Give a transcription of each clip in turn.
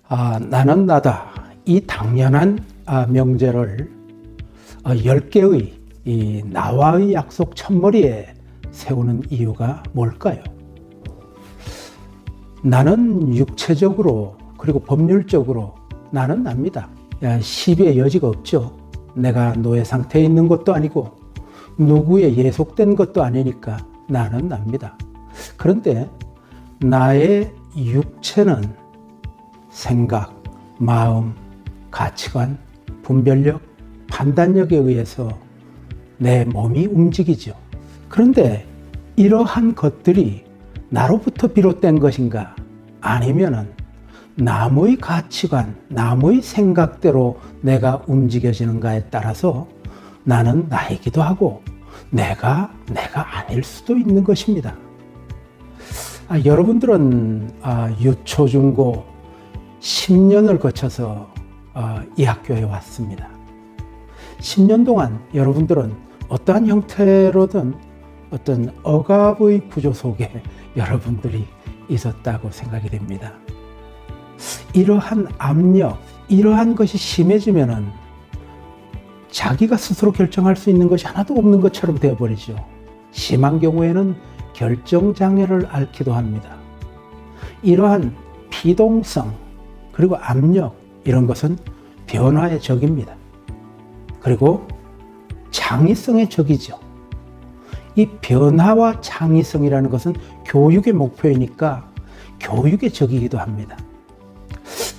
나는 나다. 이 당연한 명제를 10개의 이 나와의 약속 첫머리에 세우는 이유가 뭘까요? 나는 육체적으로 그리고 법률적으로 나는 납니다. 시비의 여지가 없죠. 내가 노예 상태에 있는 것도 아니고 누구에 예속된 것도 아니니까 나는 납니다. 그런데 나의 육체는 생각, 마음, 가치관, 분별력, 판단력에 의해서 내 몸이 움직이죠. 그런데 이러한 것들이 나로부터 비롯된 것인가? 아니면은 남의 가치관, 남의 생각대로 내가 움직여지는가에 따라서 나는 나이기도 하고 내가 아닐 수도 있는 것입니다. 여러분들은 유초, 중고 10년을 거쳐서 이 학교에 왔습니다. 10년 동안 여러분들은 어떠한 형태로든 어떤 억압의 구조 속에 여러분들이 있었다고 생각이 됩니다. 이러한 압력, 이러한 것이 심해지면은 자기가 스스로 결정할 수 있는 것이 하나도 없는 것처럼 되어버리죠. 심한 경우에는 결정장애를 앓기도 합니다. 이러한 피동성, 그리고 압력, 이런 것은 변화의 적입니다. 그리고 창의성의 적이죠. 이 변화와 창의성이라는 것은 교육의 목표이니까 교육의 적이기도 합니다.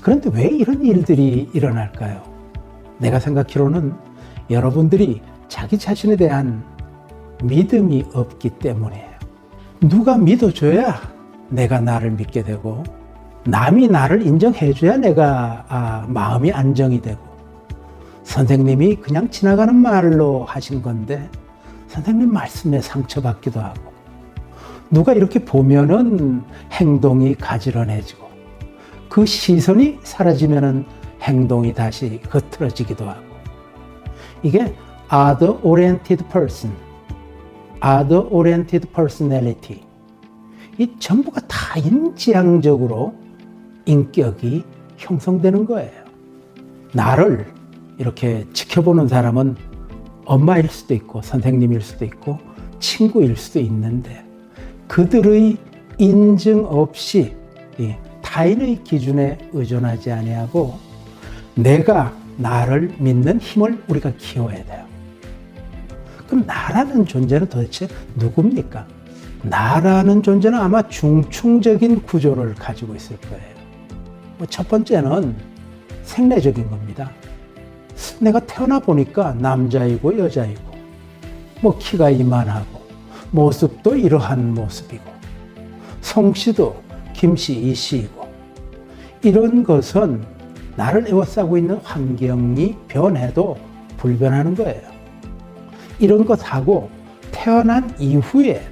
그런데 왜 이런 일들이 일어날까요? 내가 생각하기로는 여러분들이 자기 자신에 대한 믿음이 없기 때문이에요. 누가 믿어줘야 내가 나를 믿게 되고 남이 나를 인정해줘야 내가 마음이 안정이 되고 선생님이 그냥 지나가는 말로 하신 건데 선생님 말씀에 상처받기도 하고 누가 이렇게 보면은 행동이 가지런해지고 그 시선이 사라지면은 행동이 다시 흐트러지기도 하고 이게 other oriented person, other oriented personality 이 전부가 다 인지향적으로 인격이 형성되는 거예요. 나를 이렇게 지켜보는 사람은 엄마일 수도 있고 선생님일 수도 있고 친구일 수도 있는데 그들의 인증 없이 타인의 기준에 의존하지 아니하고 내가 나를 믿는 힘을 우리가 키워야 돼요. 그럼 나라는 존재는 도대체 누굽니까? 나라는 존재는 아마 중충적인 구조를 가지고 있을 거예요. 첫 번째는 생리적인 겁니다. 내가 태어나 보니까 남자이고 여자이고 키가 이만하고 모습도 이러한 모습이고 성씨도 김씨 이씨이고 이런 것은 나를 에워싸고 있는 환경이 변해도 불변하는 거예요. 이런 것하고 태어난 이후에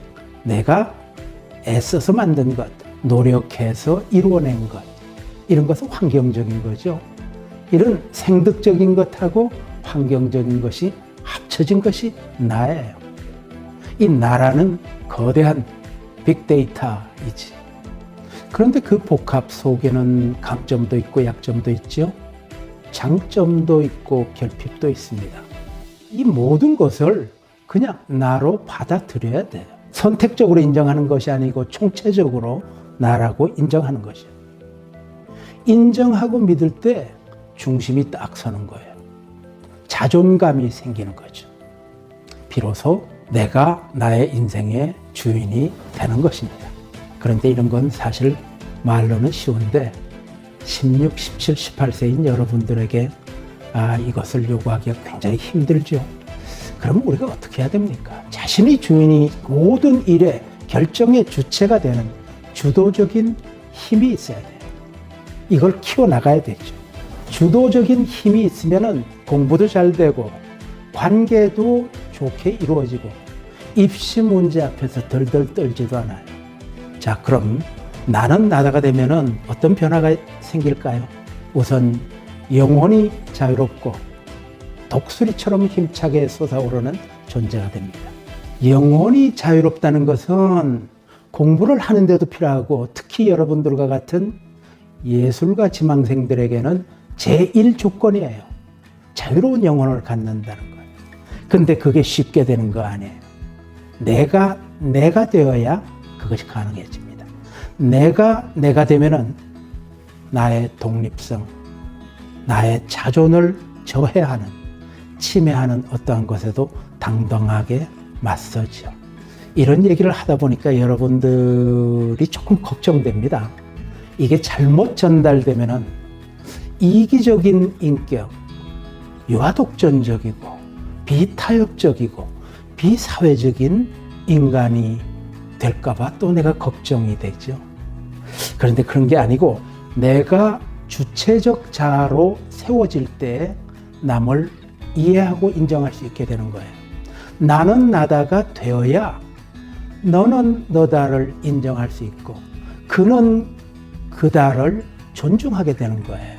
내가 애써서 만든 것, 노력해서 이루어낸 것 이런 것은 환경적인 거죠. 이런 생득적인 것하고 환경적인 것이 합쳐진 것이 나예요. 이 나라는 거대한 빅데이터이지. 그런데 그 복합 속에는 강점도 있고 약점도 있죠. 장점도 있고 결핍도 있습니다. 이 모든 것을 그냥 나로 받아들여야 돼요. 선택적으로 인정하는 것이 아니고 총체적으로 나라고 인정하는 것이에요. 인정하고 믿을 때 중심이 딱 서는 거예요. 자존감이 생기는 거죠. 비로소 내가 나의 인생의 주인이 되는 것입니다. 그런데 이런 건 사실 말로는 쉬운데 16, 17, 18세인 여러분들에게 이것을 요구하기가 굉장히 힘들죠. 그럼 우리가 어떻게 해야 됩니까? 자신의 주인이 모든 일의 결정의 주체가 되는 주도적인 힘이 있어야 돼요. 이걸 키워나가야 되죠. 주도적인 힘이 있으면 공부도 잘 되고 관계도 좋게 이루어지고 입시 문제 앞에서 덜덜 떨지도 않아요. 자, 그럼 나는 나다가 되면은 어떤 변화가 생길까요? 우선 영혼이 자유롭고 독수리처럼 힘차게 솟아오르는 존재가 됩니다. 영혼이 자유롭다는 것은 공부를 하는데도 필요하고 특히 여러분들과 같은 예술가 지망생들에게는 제1 조건이에요. 자유로운 영혼을 갖는다는 거예요. 근데 그게 쉽게 되는 거 아니에요. 내가 되어야 그것이 가능해집니다. 내가 되면은 나의 독립성, 나의 자존을 저해하는, 침해하는 어떠한 것에도 당당하게 맞서죠. 이런 얘기를 하다 보니까 여러분들이 조금 걱정됩니다. 이게 잘못 전달되면은 이기적인 인격, 유아독존적이고 비타협적이고 비사회적인 인간이 될까봐 또 내가 걱정이 되죠. 그런데 그런 게 아니고 내가 주체적 자아로 세워질 때 남을 이해하고 인정할 수 있게 되는 거예요. 나는 나다가 되어야 너는 너다를 인정할 수 있고 그는 그다를 존중하게 되는 거예요.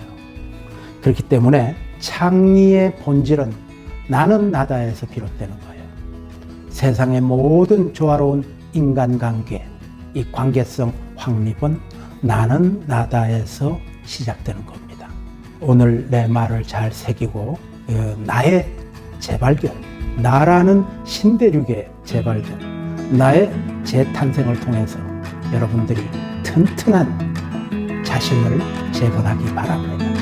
그렇기 때문에 창의의 본질은 나는 나다에서 비롯되는 거예요. 세상의 모든 조화로운 인간관계, 이 관계성 확립은 나는 나다에서 시작되는 겁니다. 오늘 내 말을 잘 새기고 나의 재발견, 나라는 신대륙의 재발견, 나의 재탄생을 통해서 여러분들이 튼튼한 자신을 재건하기 바랍니다.